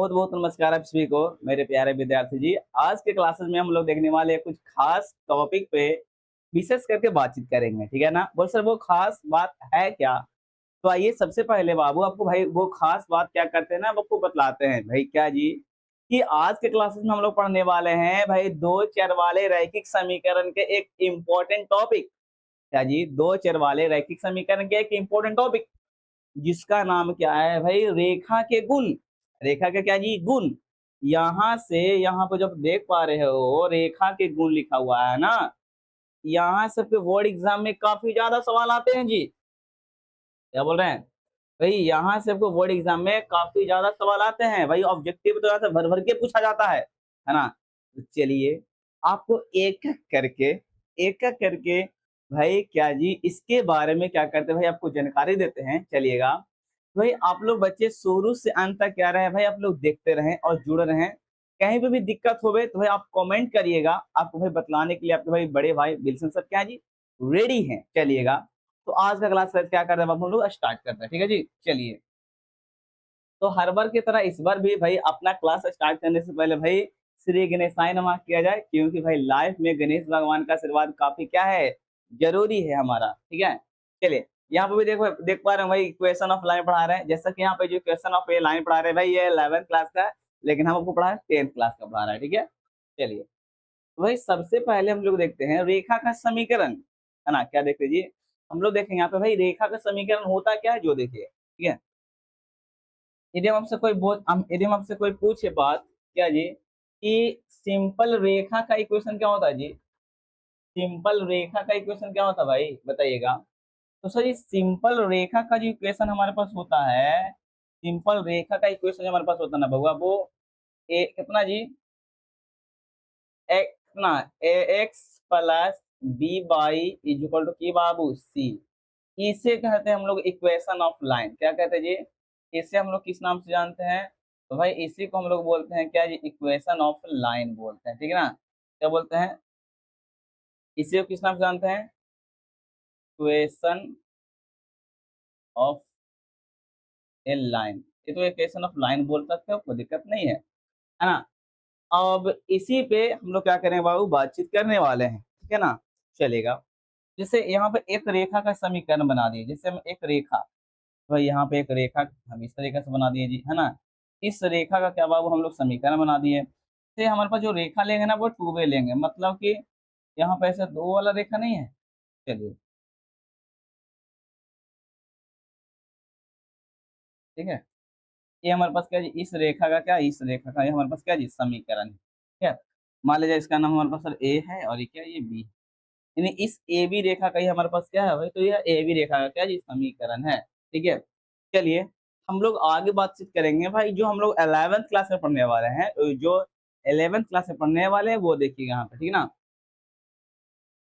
बहुत बहुत नमस्कार आप सभी को, मेरे प्यारे विद्यार्थी जी। आज के क्लासेस में हम लोग देखने वाले हैं कुछ खास टॉपिक पे विशेष करके बातचीत करेंगे, ठीक है ना। बोल सर वो खास बात है क्या? तो आइए सबसे पहले बाबू आपको भाई वो खास बात क्या करते हैं ना वो आपको बतलाते हैं भाई। क्या जी? कि आज के क्लासेस में हम लोग पढ़ने वाले हैं भाई दो चर वाले रैखिक समीकरण के एक इम्पोर्टेंट टॉपिक। क्या जी? दो चर वाले रैखिक समीकरण के एक इम्पोर्टेंट टॉपिक जिसका नाम क्या है भाई? रेखा के गुण। रेखा के क्या जी? गुण। यहाँ से यहाँ पे जब देख पा रहे हो रेखा के गुण लिखा हुआ है ना, यहाँ से आपके बोर्ड एग्जाम में काफी ज्यादा सवाल आते हैं जी। क्या बोल रहे हैं भाई? यहाँ से आपको बोर्ड एग्जाम में काफी ज्यादा सवाल आते हैं भाई। ऑब्जेक्टिव तो यहाँ से भर भर के पूछा जाता है ना। तो चलिए आपको एक एक करके भाई क्या जी इसके बारे में क्या करते हैं भाई आपको जानकारी देते हैं। चलिएगा भाई आप लोग बच्चे शुरू से अंत तक क्या रहे भाई आप लोग देखते रहें और जुड़े रहें। कहीं पे भी दिक्कत होवे तो भाई आप कमेंट करिएगा, आपको भाई बतलाने के लिए आपके भाई बड़े भाई बिल्सन सर क्या जी रेडी हैं। चलिएगा तो आज का क्लास क्या कर रहे हैं हम लोग स्टार्ट करते हैं, ठीक है जी। चलिए तो हर बार की तरह इस बार भी भाई अपना क्लास स्टार्ट करने से पहले भाई श्री गणेशाय नमः किया जाए, क्योंकि भाई लाइफ में गणेश भगवान का आशीर्वाद काफी क्या है जरूरी है हमारा, ठीक है। चलिए यहाँ पे भी देखो देख पा रहे हैं भाई इक्वेशन ऑफ लाइन पढ़ा रहे हैं। जैसा कि यहाँ पे जो इक्वेशन ऑफ ये लाइन पढ़ा रहे हैं भाई ये 11th क्लास का है, लेकिन हम आपको पढ़ा है 10th क्लास का पढ़ा रहा है, ठीक है। चलिए तो भाई सबसे पहले हम लोग देखते हैं रेखा का समीकरण, है ना। क्या देखते जी हम लोग देखेंगे यहाँ पे भाई रेखा का समीकरण होता क्या है जो देखिए, ठीक है। यदि हम आपसे कोई पूछे बात क्या जी कि सिंपल रेखा का इक्वेशन क्या होता है जी? सिंपल रेखा का इक्वेशन क्या होता है भाई बताइएगा। तो सर ये सिंपल रेखा का जो इक्वेशन हमारे पास होता है, सिंपल रेखा का इक्वेशन जो हमारे पास होता है ना बउआ वो ए कितना जी एक कितना a x plus b y is equal to की बाबू सी। इसे कहते हैं हम लोग इक्वेशन ऑफ लाइन। क्या कहते हैं जी? इसे हम लोग किस नाम से जानते हैं? तो भाई इसी को हम लोग बोलते हैं क्या जी इक्वेशन ऑफ लाइन बोलते हैं, ठीक है ना। क्या बोलते हैं? इसी को किस नाम से जानते हैं? Equation of A line. ये तो इक्वेशन ऑफ लाइन बोल सकते हो, कोई दिक्कत नहीं है ना। अब इसी पे हम लोग क्या करेंगे बाबू बातचीत करने वाले हैं, ठीक है ना। चलेगा जैसे यहाँ पे एक रेखा का समीकरण बना दिए, जैसे हम एक रेखा भाई यहाँ पे एक रेखा हम इस तरीके से बना दिए जी, है ना। इस रेखा का क्या बाबू हम लोग समीकरण बना दिए। तो हमारे पास जो रेखा लेंगे ना वो टू वे लेंगे, मतलब कि यहाँ पे ऐसे दो वाला रेखा नहीं है। चलिए ठीक है, ये हमारे पास क्या जी इस रेखा का क्या इस रेखा का ये हमारे पास क्या जी समीकरण है, ठीक है। मान लीजिए इसका नाम हमारे पास सर ए है और ये क्या ये बी, यानी इस ए बी रेखा का ही हमारे पास क्या है भाई, तो यह ए बी रेखा का क्या जी समीकरण है, ठीक है। चलिए हम लोग आगे बातचीत करेंगे भाई जो हम लोग 11th क्लास में पढ़ने वाले हैं, जो 11th क्लास में पढ़ने वाले हैं वो देखिएगा यहाँ पे, ठीक है ना।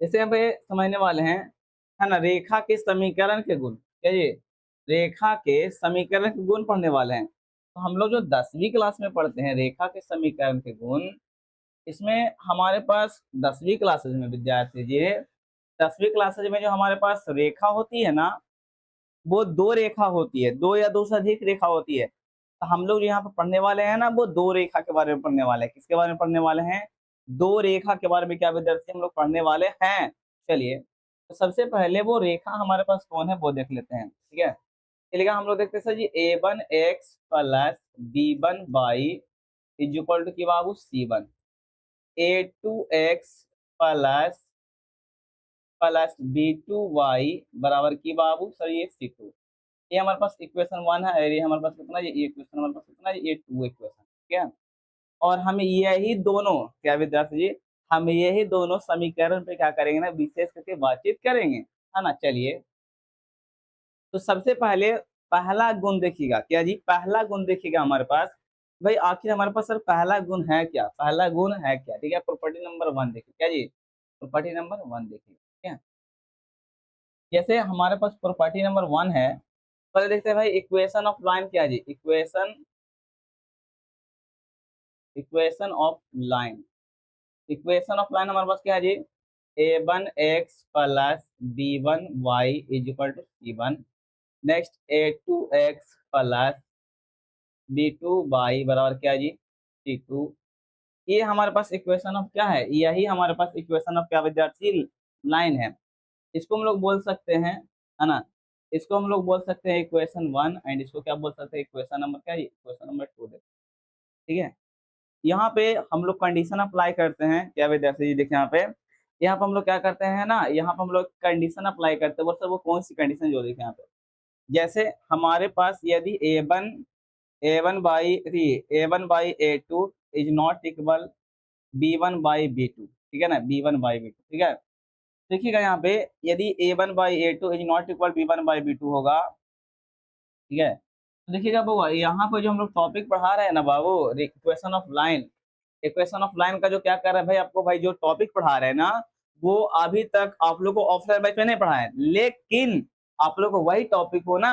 जैसे यहाँ पे समझने वाले हैं, है ना, रेखा के समीकरण के गुण, क्या ये रेखा के समीकरण के गुण पढ़ने वाले हैं। तो हम लोग जो 10वीं क्लास में पढ़ते हैं रेखा के समीकरण के गुण, इसमें हमारे पास 10वीं क्लासेज में विद्यार्थी जी 10वीं क्लासेज में जो हमारे पास रेखा होती है ना वो दो रेखा होती है, दो या दो से अधिक रेखा होती है। तो हम लोग यहाँ पे पढ़ने वाले हैं ना वो दो रेखा के बारे में पढ़ने वाले हैं। किसके बारे में पढ़ने वाले हैं? दो रेखा के बारे में क्या विद्यार्थी हम लोग पढ़ने वाले हैं। चलिए तो सबसे पहले वो रेखा हमारे पास कौन है वो देख लेते हैं, ठीक है। चलिएगा हम लोग देखते हैं sir ji a1x plus b1y is equal to की बाबू c1, a2x plus plus b2y बराबर की बाबू सर ये c2। ये हमारे पास इक्वेशन 1 है और ये हमारे पास कितना ये इक्वेशन हमारे पास कितना ये 2 इक्वेशन, ठीक है। और हम यही दोनों क्या विद्यार्थी जी हम यही दोनों समीकरण पे क्या करेंगे ना विशेष करके बातचीत करेंगे, है ना। चलिए तो सबसे पहले पहला गुण देखिएगा, क्या जी पहला गुण देखिएगा हमारे पास भाई आखिर हमारे पास सर पहला गुण है क्या, पहला गुण है क्या, ठीक है। प्रॉपर्टी नंबर 1 देखिए, क्या जी प्रॉपर्टी नंबर 1 देखिए, ठीक है। जैसे हमारे पास प्रॉपर्टी नंबर 1 है, पहले देखते हैं भाई इक्वेशन ऑफ लाइन क्या है जी equation of line. Equation of line हमारे पास क्या है जी a1x plus b1y is equal to c1, next a2x plus b two y बराबर क्या है जी, सी टू। ये हमारे पास इक्वेशन ऑफ क्या है, यही हमारे पास इक्वेशन ऑफ क्या विद्यार्थी, लाइन है। इसको हम लोग बोल सकते हैं, है ना, इसको हम लोग बोल सकते हैं इक्वेशन वन, एंड इसको क्या बोल सकते हैं, इक्वेशन नंबर क्या है, इक्वेशन नंबर टू। ठीक है। यहाँ पे हम लोग कंडीशन अप्लाई करते हैं क्या विद्यार्थी जी, देखिए यहाँ पे हम लोग क्या करते हैं ना, यहाँ पे हम लोग कंडीशन अप्लाई करते हैं। वो सर वो कौन सी कंडीशन, जो देखिए यहाँ पे, जैसे हमारे पास यदि a one by a two is not equal B1/B2, ठीक है ना, B1/B2, ठीक है। देखिएगा यहाँ पे, यदि A1/A2 is not equal B1/B2 होगा, ठीक है, तो देखिएगा बाबू यहाँ पे जो हम लोग टॉपिक पढ़ा रहे हैं ना बाबू, equation of line, equation of line का जो क्या कर रहा है भाई, आपको भाई जो टॉपिक पढ़ा रहे हैं ना, वो अभी तक आप लोग को ऑफलाइन बैच में नहीं पढ़ा है, लेकिन आप लोग को वही टॉपिक को ना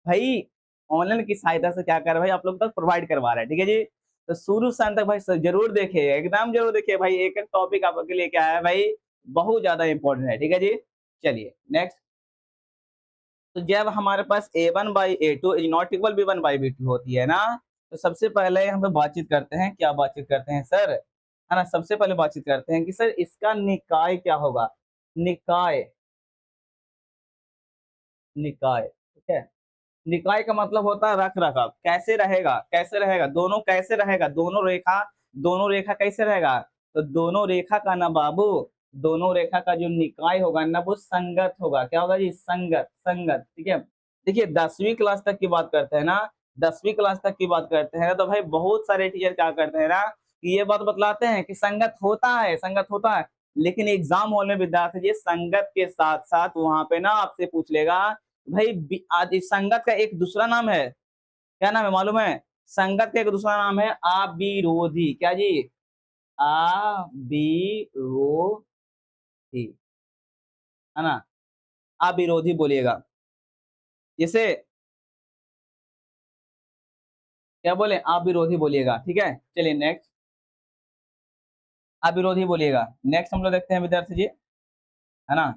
भाई ऑनलाइन की सहायता से क्या कर रहा है भाई, आप लोग तक प्रोवाइड करवा रहा है, ठीक है जी। तो शुरू से अंत तक भाई जरूर देखिए, एकदम जरूर देखिए भाई, एक एक टॉपिक आपके लिए क्या है भाई, बहुत ज्यादा इंपॉर्टेंट है, ठीक है जी। चलिए नेक्स्ट। तो जब हमारे पास A1/A2 is not equal B1/B2 होती है ना, तो सबसे पहले हम लोग बातचीत करते हैं, क्या बातचीत करते हैं सर, है ना, सबसे पहले बातचीत करते हैं कि सर इसका निकाय क्या होगा, निकाय, निकाय, ठीक है। निकाय का मतलब होता है रख रखाव, कैसे रहेगा, कैसे रहेगा, दोनों कैसे रहेगा, दोनों रेखा कैसे रहेगा, तो दोनों रेखा का ना बाबू, दोनों रेखा का जो निकाय होगा ना वो संगत होगा, क्या होगा जी, संगत, संगत, ठीक है। देखिए 10वीं क्लास तक की बात करते हैं ना, 10वीं क्लास तक की बात करते हैं तो भाई बहुत सारे टीचर क्या करते हैं ना, कि ये बात बतलाते हैं कि संगत होता है, संगत होता है, लेकिन एग्जाम हॉल में विद्यार्थी जी संगत के साथ साथ वहां पे ना आपसे पूछ लेगा भाई, आज इस संगत का एक दूसरा नाम है, क्या नाम है मालूम है, संगत का एक दूसरा नाम है अविरोधी, क्या जी, अविरोधी, है ना, अविरोधी बोलिएगा, जैसे क्या बोले, अविरोधी बोलिएगा, ठीक है। चलिए नेक्स्ट, अविरोधी बोलिएगा। नेक्स्ट हम लोग देखते हैं विद्यार्थी जी, है ना,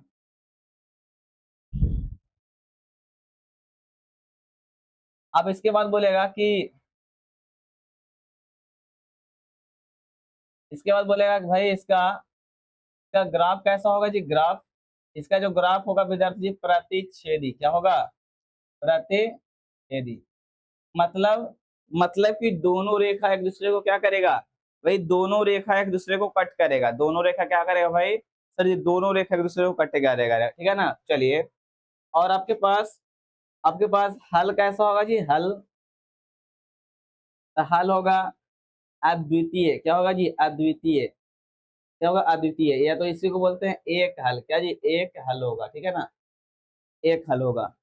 अब इसके बाद बोलेगा कि, इसके बाद बोलेगा कि भाई इसका ग्राफ कैसा होगा जी, ग्राफ, इसका जो ग्राफ होगा विद्यार्थी जी प्रतिच्छेदी, क्या होगा, प्रतिच्छेदी, मतलब कि दोनों रेखा एक दूसरे को क्या करेगा भाई, दोनों रेखा एक दूसरे को कट करेगा, दोनों रेखा क्या करेगा भाई, सर ये दोनों रेखा एक दूसरे को कटेगा रहेगा, ठीक है ना। चलिए, और आपके पास हल कैसा होगा जी, हल, हल होगा अद्वितीय, क्या होगा जी, अद्वितीय, क्या होगा, अद्वितीय, या तो इसी को बोलते हैं एक हल, क्या जी, एक हल होगा, ठीक है ना, एक हल होगा।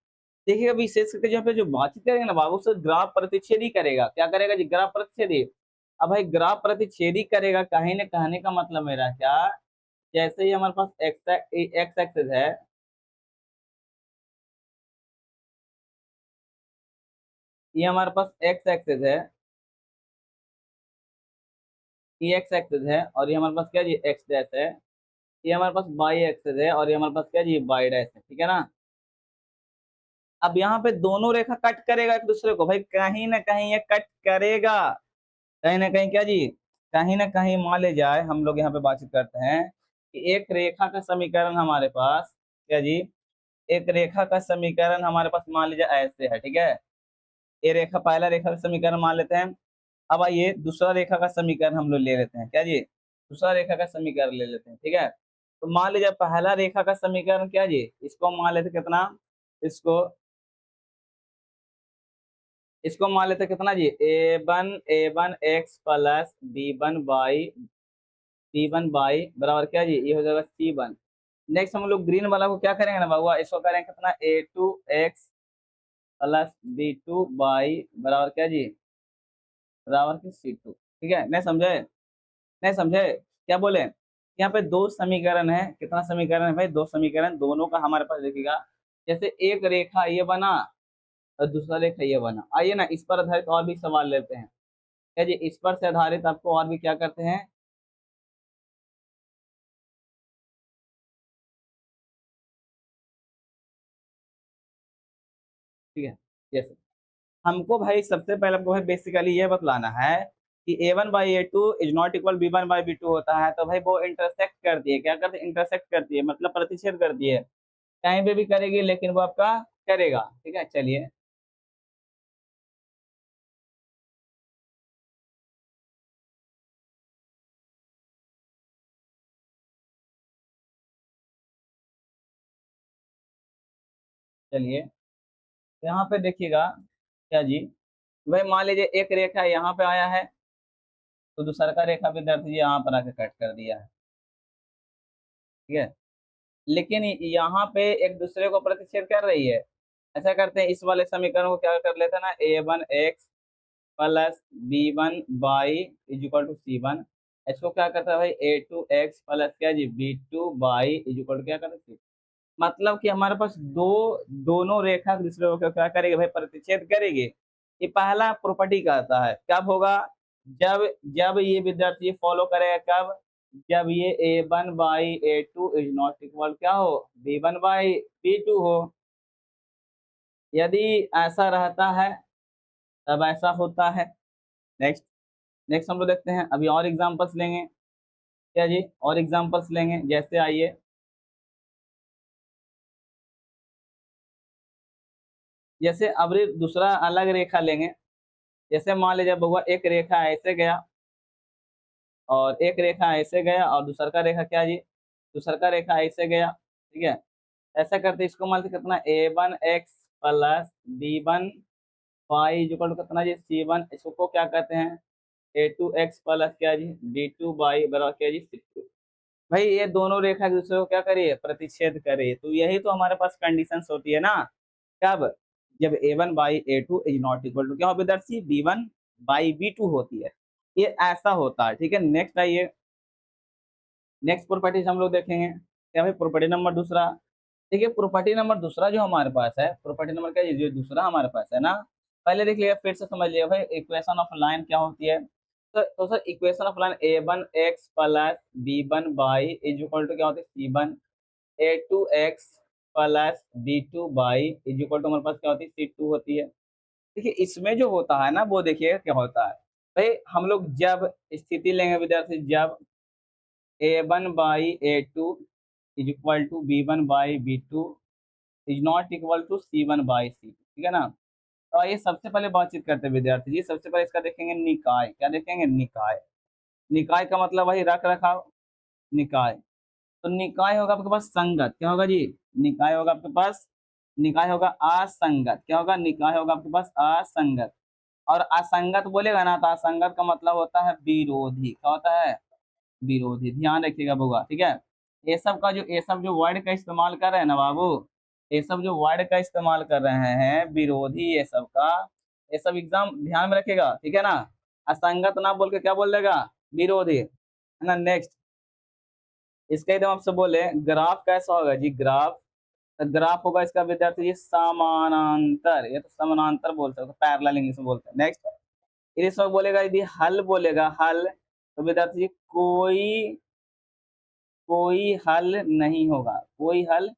देखिए अभी विशेष करके जहाँ पे जो बातचीत करेंगे ना बाबू, उससे ग्राफ प्रतिच्छेदी करेगा, क्या करेगा जी, ग्राफ प्रतिच्छेदी। अब भाई ग्राफ प्रतिच्छेदी करेगा, कहीं ना, कहने का मतलब मेरा क्या, जैसे ही हमारे पास एक्स एक्स एक्सिस है, ये हमारे पास एक्स एक्सिस है, ये एक्स एक्सिस है, और ये हमारे पास क्या जी, एक्स डैश है, ये हमारे पास वाई एक्सिस है, और ये हमारे पास क्या जी, वाई डैश है, ठीक है ना। अब यहाँ पे दोनों रेखा कट करेगा एक दूसरे को, भाई कहीं ना कहीं ये कट करेगा, कहीं ना कहीं, क्या जी, कहीं ना कहीं मान ले जाए, हम लोग यहाँ पे बातचीत करते हैं कि एक रेखा का समीकरण हमारे पास, क्या जी, एक रेखा का समीकरण हमारे पास मान लीजिए ऐसे है, ठीक है, ये रेखा, पहला रेखा का समीकरण मान लेते हैं। अब आइए दूसरा रेखा का समीकरण हम लोग ले लेते हैं, क्या जी, दूसरा रेखा का समीकरण ले लेते हैं, ठीक है। तो मान लीजिए पहला रेखा का समीकरण क्या जी, इसको मान लेते कितना, इसको इसको मान लेते कितना जी, a one x plus b one by बराबर क्या जी, ये हो जाएगा C1। नेक्स्ट हम लोग ग्रीन वाला को क्या करेंगे ना बाबू, इसको करेंगे कितना, A2x प्लस B2 बाई बराबर क्या जी, बराबर की C2, ठीक है, नहीं समझे, नहीं समझे, क्या बोले, यहाँ पे दो समीकरण है, कितना समीकरण है भाई, दो समीकरण, दोनों का हमारे पास देखिएगा, जैसे एक रेखा ये बना और दूसरा रेखा ये बना, आइए ना इस पर आधारित और भी सवाल लेते हैं, क्या जी, इस पर से आधारित आपको और भी क्या करते हैं, ठीक है, जैसे हमको भाई सबसे पहले हमको भाई बेसिकली ये बतलाना है कि a1/a2 is not equal b1/b2 होता है, तो भाई वो इंटरसेक्ट करती है, क्या करती है, इंटरसेक्ट करती है, मतलब प्रतिच्छेद करती है, कहीं पे भी करेगी लेकिन वो आपका करेगा। ठीक है, चलिए चलिए यहाँ पे देखिएगा क्या जी, भाई मान लीजिए एक रेखा यहाँ पे आया है, तो दूसरा का रेखा विद्यार्थी जी यहाँ पर आके कट कर दिया है। ठीक है, लेकिन यहाँ पे एक दूसरे को प्रतिच्छेद कर रही है। ऐसा करते हैं, इस वाले समीकरण को क्या कर लेते हैं ना, a1x plus b1 y is equal to c1। इसको क्या करता है भाई, a2x प्लस क्या जी b2 y is equal to क्या करता है, मतलब कि हमारे पास दोनों रेखा एक दूसरे को क्या करेगी भाई, प्रतिच्छेद करेगी। ये पहला प्रॉपर्टी कहता है, कब होगा, जब जब ये विद्यार्थी फॉलो करेगा, कब, जब ये a1/a2 इज नॉट इक्वल क्या हो, b1/b2 हो। यदि ऐसा रहता है तब ऐसा होता है। नेक्स्ट नेक्स्ट हम लोग देखते हैं, अभी और एग्जांपल्स लेंगे, क्या जी, और एग्जांपल्स लेंगे, जैसे आइए, जैसे अब दूसरा अलग रेखा लेंगे। जैसे मान लीजिए बउआ एक रेखा ऐसे गया और एक रेखा ऐसे गया और दूसरा का रेखा क्या जी, दूसरा का रेखा ऐसे गया। ठीक है, ऐसा करते इसको मान लीजिए कितना, a1x plus b1 y equal to कितना जी c1, इसको क्या कहते हैं, a2x प्लस क्या जी b2 y बराबर क्या जी c2। भाई ये दोनों रेखा एक दूसरे को क्या करिए, प्रतिच्छेद करे, तो यही तो हमारे पास कंडीशंस होती है ना, कब, जब a1/a2 is not equal to क्या हो विद्यार्थी, b1/b2 होती है, ये ऐसा होता है। ठीक है, नेक्स्ट आइए, नेक्स्ट प्रॉपर्टीज हम लोग देखेंगे, क्या भाई प्रॉपर्टी नंबर दूसरा। देखिए प्रॉपर्टी नंबर दूसरा जो हमारे पास है, प्रॉपर्टी नंबर क्या है, जो दूसरा हमारे पास है ना, पहले देख लिया, फिर से समझ लिया भाई, इक्वेशन ऑफ लाइन क्या होती है। तो sir equation of line a1x plus b1 y is equal to क्या होती है c1, a2x plus b2 y is equal to हमारे पास क्या होती है c2 होती है। देखिए इसमें जो होता है ना, वो देखिए क्या होता है, भाई हम लोग जब स्थिति लेंगे विद्यार्थी, जब a1/a2 is equal to b1/b2 is not equal to c1/c2, ठीक है ना। तो ये सबसे पहले बातचीत करते हैं विद्यार्थी जी, सबसे पहले इसका देखेंगे निकाय, क्या देखेंगे, निकाय। निकाय का मतलब वही रख रखाव, निकाय। तो निकाय होगा आपके पास संगत, क्या होगा जी, निकाय होगा आपके पास, निकाय होगा असंगत, क्या होगा, निकाय होगा आपके पास असंगत। और असंगत बोलेगा ना, तो असंगत का मतलब होता है विरोधी, क्या होता है, विरोधी, ध्यान रखिएगा बउआ। ठीक है, ये सब जो वर्ड का इस्तेमाल कर रहे हैं ना बाबू, ये सब जो वर्ड का इस्तेमाल कर रहे हैं विरोधी, ये सब का, ये सब एग्जाम ध्यान में रखेगा। ठीक है ना, असंगत ना बोल के क्या बोल देगा, विरोधी, है ना। नेक्स्ट, इसका एकदम आपसे बोले ग्राफ कैसा होगा जी, ग्राफ, तो ग्राफ होगा इसका विद्यार्थी जी समानांतर, ये तो समानांतर बोलते हैं, तो पैरेलल इंग्लिश में बोलते हैं। नेक्स्ट, इसमें बोलेगा यदि हल बोलेगा, हल, तो विद्यार्थी जी कोई हल नहीं होगा, कोई हल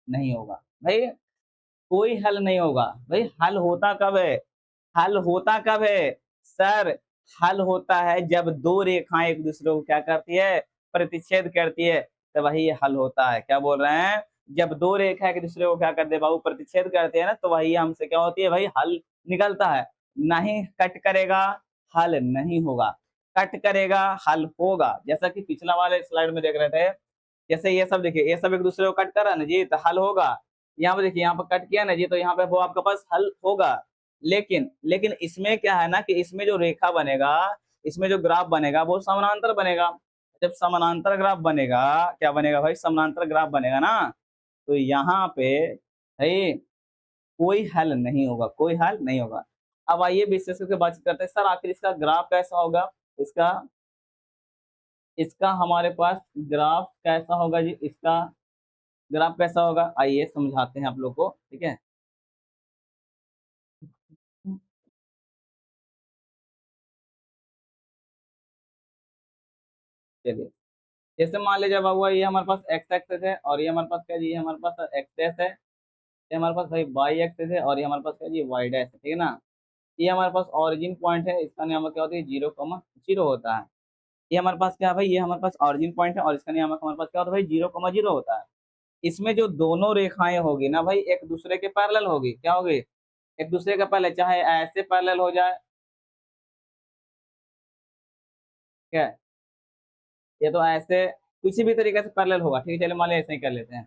नहीं होगा भाई, कोई हल नहीं होगा भाई। हल होता कब है, हल होता कब है सर, हल होता है जब दो रेखाएं एक दूसरे को क्या करती है, प्रतिच्छेद करती है, तो वही हल होता है। क्या बोल रहे हैं, जब दो रेखा एक दूसरे को क्या करते हैं बाबू, प्रतिच्छेद करते हैं ना, तो वही हमसे क्या होती है भाई, हल निकलता है। नहीं कट करेगा, हल नहीं होगा, कट करेगा हल होगा। जैसा कि पिछला वाले स्लाइड में देख रहे थे, जैसे ये सब देखिए, ये सब एक दूसरे को कट कर रहा है ना जी, तो हल होगा। यहाँ पे देखिए, यहाँ पर कट किया ना जी, तो यहाँ पे वो आपके पास हल होगा। लेकिन लेकिन इसमें क्या है ना, कि इसमें जो रेखा बनेगा, इसमें जो ग्राफ बनेगा वो समानांतर बनेगा। जब समानांतर ग्राफ बनेगा, क्या बनेगा भाई, समानांतर ग्राफ बनेगा ना, तो यहाँ पे भाई कोई हल नहीं होगा, कोई हल नहीं होगा। अब आइए विशेष करके बातचीत करते हैं, सर आखिर इसका ग्राफ कैसा होगा, इसका इसका हमारे पास ग्राफ कैसा होगा जी, इसका ग्राफ कैसा होगा, आइए समझाते हैं आप लोग को। ठीक है, चलिए, जैसे मान लीजिए बाबू ये हमारे पास एक्स एक्सेस है, और ये हमारे पास क्या जी, ये हमारे पास एक्सेस है, ये हमारे पास भाई वाई एक्सेस है, और ये हमारे पास क्या जी वाई डैश है। ठीक है ना, ये हमारे पास ओरिजिन पॉइंट है, इसका नियामक क्या होता है, 0,0 होता है। ये हमारे पास क्या है भाई, ये हमारे पास ओरिजिन पॉइंट है और इसका नियामक हमारे पास क्या होता है भाई, 0,0 होता है। इसमें जो दोनों रेखाएं होगी ना भाई, एक दूसरे के पैरेलल होगी, क्या होगी, एक दूसरे के पैरेलल, चाहे ऐसे पैरेलल हो जाए, क्या है, ये तो ऐसे किसी भी तरीके से पैरेलल होगा, ठीक है, चलिए मान लिया ऐसे ही कर लेते हैं।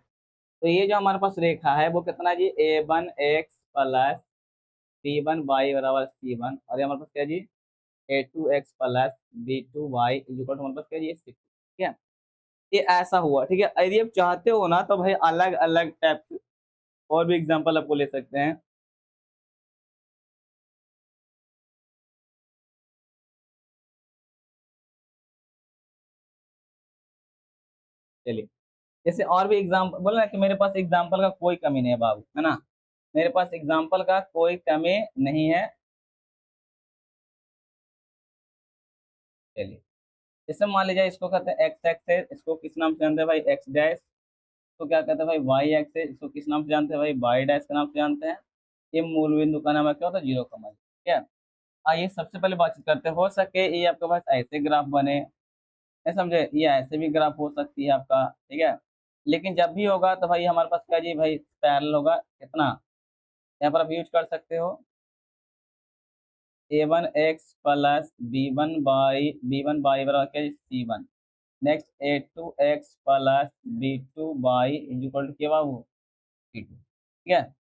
तो ये जो हमारे पास रेखा है वो कितना जी, A1x प्लस B1y बराबर C1, और ये हमारे पास क्या जी, A2x plus B2y equal to हमारे पास क्या जी, 6, ठीक है। ये ऐसा हुआ, ठीक है। यदि आप चाहते हो ना तो भाई अलग अलग टाइप और भी एग्जांपल आपको ले सकते हैं। चलिए, जैसे और भी एग्जाम्पल बोला ना कि मेरे पास एग्जाम्पल का कोई कमी नहीं है बाबू, है ना, मेरे पास एग्जाम्पल का कोई कमी नहीं है। चलिए, जैसे मान लीजिए इसको कहते हैं एक्स एक्स है, इसको किस नाम से जानते हैं भाई, एक्स डैश। तो क्या कहते हैं भाई, वाई एक्स है, इसको किस नाम से जानते हैं भाई, वाई डैश के नाम से जानते हैं। ये मूल बिंदु का नाम है, क्या होता है, 0, ठीक है। आइए सबसे पहले बातचीत करते हैं, हो सके ये आपके पास ऐसे ग्राफ बने, नहीं समझे, ये ऐसे भी ग्राफ हो सकती है आपका, ठीक है। लेकिन जब भी होगा तो भाई हमारे पास क्या जी भाई, पैरेलल होगा, कितना, यहाँ पर आप यूज कर सकते हो A1x प्लस B1 बाई बराबर क्या जी, C1। Next A2x plus B2 y equal to क्या बाबू, C2, ठीक है।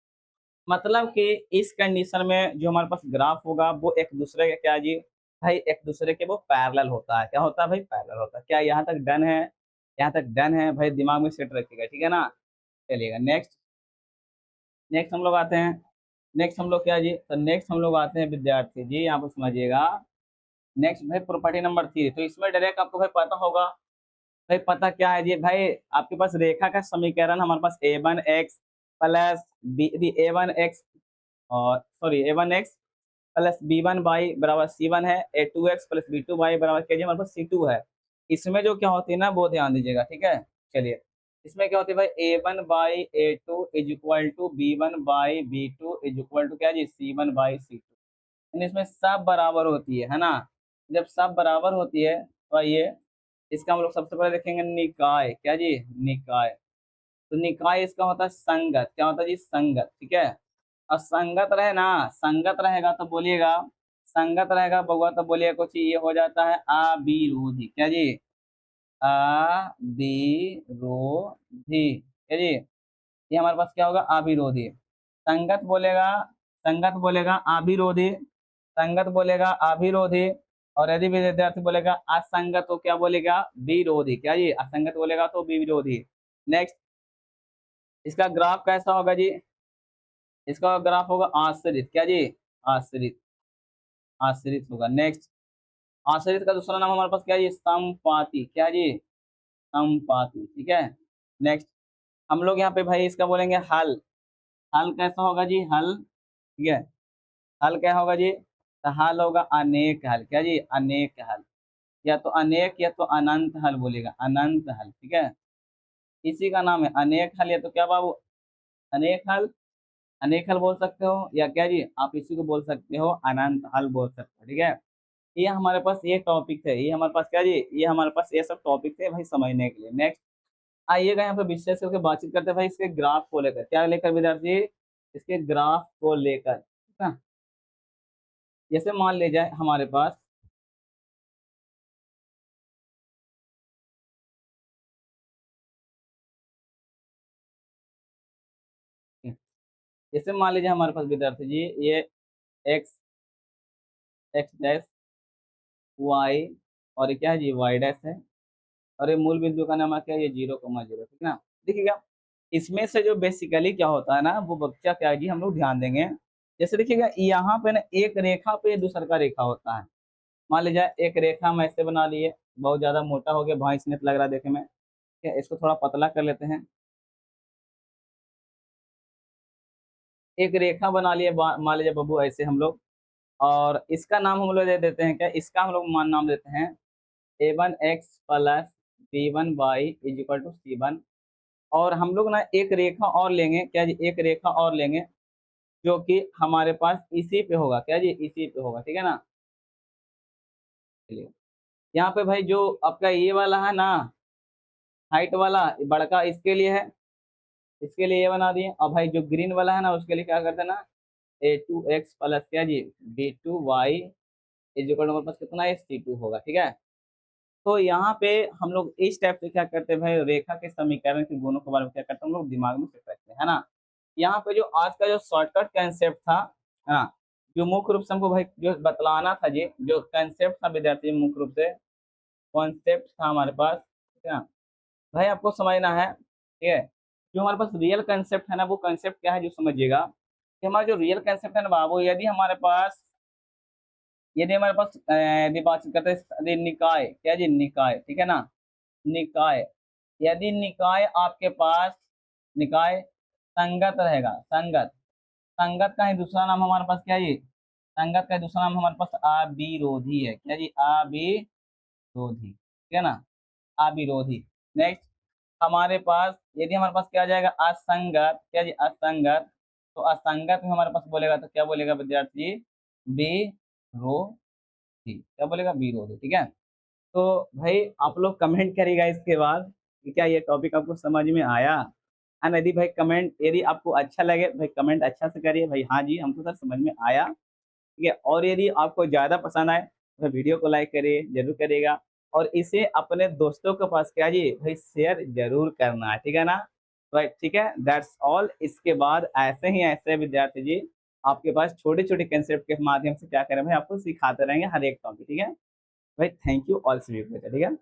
मतलब कि इस कंडीशन में जो हमारे पास ग्राफ होगा वो एक दूसरे के क्या जी भाई, एक दूसरे के वो पैरेलल होता है, क्या होता है भाई, पैरेलल होता है। क्या यहाँ तक डन है, यहाँ तक डन है भाई, दिमाग में सेट रखिएगा, ठीक है ना। चलिएगा नेक्स्ट, नेक्स्ट हम लोग आते हैं, नेक्स्ट हम लोग क्या जी, तो नेक्स्ट हम लोग आते हैं विद्यार्थी जी, यहाँ पर समझिएगा। नेक्स्ट भाई प्रॉपर्टी नंबर 3, तो इसमें डायरेक्ट आपको भाई पता होगा, भाई पता क्या है जी भाई, आपके पास रेखा का समीकरण हमारे पास A1x प्लस बी A1x, और sorry A1x plus B1 y बराबर C1 है, A2x प्लस B2 बाई बराबर क्या जी, हमारे पास C2 है। इसमें जो क्या होती है ना वो ध्यान दीजिएगा, ठीक है। चलिए, इसमें क्या होती है भाई, A1 by A2 is equal to B1 by B2 is equal to क्या जी, C1 बाई C2, यानी इसमें सब बराबर होती है ना। जब सब बराबर होती है तो आइए इसका हम लोग सबसे पहले देखेंगे निकाय, क्या जी, निकाय। तो निकाय इसका होता है संगत, क्या होता है जी, संगत, ठीक है। और संगत रहे ना, संगत रहेगा तो बोलिएगा, संगत रहेगा बउआ तो बोलिएगा कुछ ये हो जाता है अविरोधी, क्या जी, अविरोधी, क्या जी, ये हमारे पास क्या होगा, अविरोधी। संगत बोलेगा, संगत बोलेगा अविरोधी, संगत बोलेगा अविरोधी। और यदि विद्यार्थी बोलेगा असंगत तो क्या बोलेगा, विरोधी, क्या जी, असंगत बोलेगा तो विरोधी। नेक्स्ट, इसका ग्राफ कैसा होगा जी, इसका ग्राफ होगा आश्रित, क्या जी, आश्रित, आश्रित होगा। नेक्स्ट, आश्रित का दूसरा नाम हमारे पास क्या है, समपाती, क्या जी, समपाती, ठीक है। नेक्स्ट, हम लोग यहाँ पे भाई इसका बोलेंगे हल, हल कैसा होगा जी, हल, ठीक है। हल क्या होगा जी, तो हल होगा अनेक हल, क्या जी, अनेक हल, या तो अनेक या तो अनंत हल बोलेगा, अनंत हल, ठीक है। इसी का नाम है अनेक हल, या तो क्या बाबू, अनेक हल, अनेक हल बोल सकते हो, या क्या जी आप इसी को बोल सकते हो अनंत हल बोल सकते हो, ठीक है। ये हमारे पास ये टॉपिक है, ये हमारे पास क्या जी, ये हमारे पास ये सब टॉपिक थे भाई समझने के लिए। नेक्स्ट आइएगा यहाँ पे विशेष करके बातचीत करते हैं भाई इसके ग्राफ को लेकर, क्या लेकर विद्यार्थी, इसके ग्राफ को लेकर, ठीक है। जैसे मान लीजिए हमारे पास, जैसे मान लीजिए हमारे पास विद्यार्थी जी ये एक्स, एक्स डैश वाई, और ये क्या है जी, वाई डैश है, और ये मूल बिंदु का नाम है क्या, ये 0,0, ठीक है ना। देखिएगा, इसमें से जो बेसिकली क्या होता है ना वो बच्चा क्या है जी, हम लोग ध्यान देंगे। जैसे देखिएगा यहाँ पे ना एक रेखा पे दूसरा का रेखा होता है। मान लीजिए एक रेखा हम ऐसे बना लिए, बहुत ज्यादा मोटा हो गया, भैंस ने लग रहा है देखे में, ठीक है, इसको थोड़ा पतला कर लेते हैं। एक रेखा बना लिए, मान लीजिए बब्बू ऐसे हम लोग, और इसका नाम हम लोग दे देते हैं क्या, इसका हम लोग मान नाम देते हैं A1x plus B1 y is equal to C1। और हम लोग ना एक रेखा और लेंगे, क्या जी, एक रेखा और लेंगे जो कि हमारे पास इसी पे होगा, क्या जी, इसी पे होगा, ठीक है ना। चलिए, यहाँ पे भाई जो आपका ये वाला है ना, हाइट वाला बड़का, इसके लिए है, इसके लिए ये बना दिए। और भाई जो ग्रीन वाला है ना, उसके लिए क्या करते हैं ना, a2x प्लस क्या जी, b2y इज इक्वल टू हमारे पास कितना है, c2 होगा, ठीक है। तो यहाँ पे हम लोग इस टाइप से क्या करते हैं भाई, रेखा के समीकरण के गुणों के बारे में क्या करते हैं हम लोग दिमाग में फिट रखते हैं, है ना। यहाँ पे जो आज का जो शॉर्टकट कंसेप्ट था, है ना, जो मुख्य रूप से हमको भाई जो बतलाना था जी, जो कंसेप्ट था विद्यार्थी, मुख्य रूप से कॉन्सेप्ट था हमारे पास, ठीक है ना भाई, आपको समझना है, ठीक है। जो हमारे पास रियल कंसेप्ट है ना, वो कंसेप्ट क्या है जो समझिएगा, कि हमारा जो रियल कंसेप्ट है ना बाबू, यदि हमारे पास यदि बातचीत करते हैं यदि निकाय, क्या जी, निकाय, ठीक है ना, निकाय, यदि निकाय आपके पास, निकाय संगत रहेगा, संगत, संगत का ही दूसरा नाम हमारे पास क्या है जी, संगत का दूसरा नाम हमारे पास अविरोधी है, क्या जी, अविरोधी, ठीक है ना, अविरोधी। नेक्स्ट हमारे पास, यदि हमारे पास क्या आ जाएगा, असंगत, क्या जी, असंगत, तो असंगत में हमारे पास बोलेगा तो क्या बोलेगा विद्यार्थी, विरोधी, क्या बोलेगा, विरोधी, ठीक है। तो भाई आप लोग कमेंट करिएगा इसके बाद कि क्या ये टॉपिक आपको समझ में आया, एंड यदि भाई कमेंट, यदि आपको अच्छा लगे भाई कमेंट अच्छा से करिए भाई, हाँ जी हमको सर समझ में आया, ठीक है। और यदि आपको ज़्यादा पसंद आए तो वीडियो को लाइक करिए, जरूर करिएगा, और इसे अपने दोस्तों के पास क्या जी भाई शेयर जरूर करना है, ठीक है ना। भाई ठीक है, दैट्स ऑल। इसके बाद ऐसे ही ऐसे विद्यार्थी जी आपके पास छोटे छोटे कंसेप्ट के माध्यम से क्या करें भाई, आपको सिखाते रहेंगे हर एक टॉपिक, ठीक है भाई। थैंक यू ऑल सभी को, ठीक है।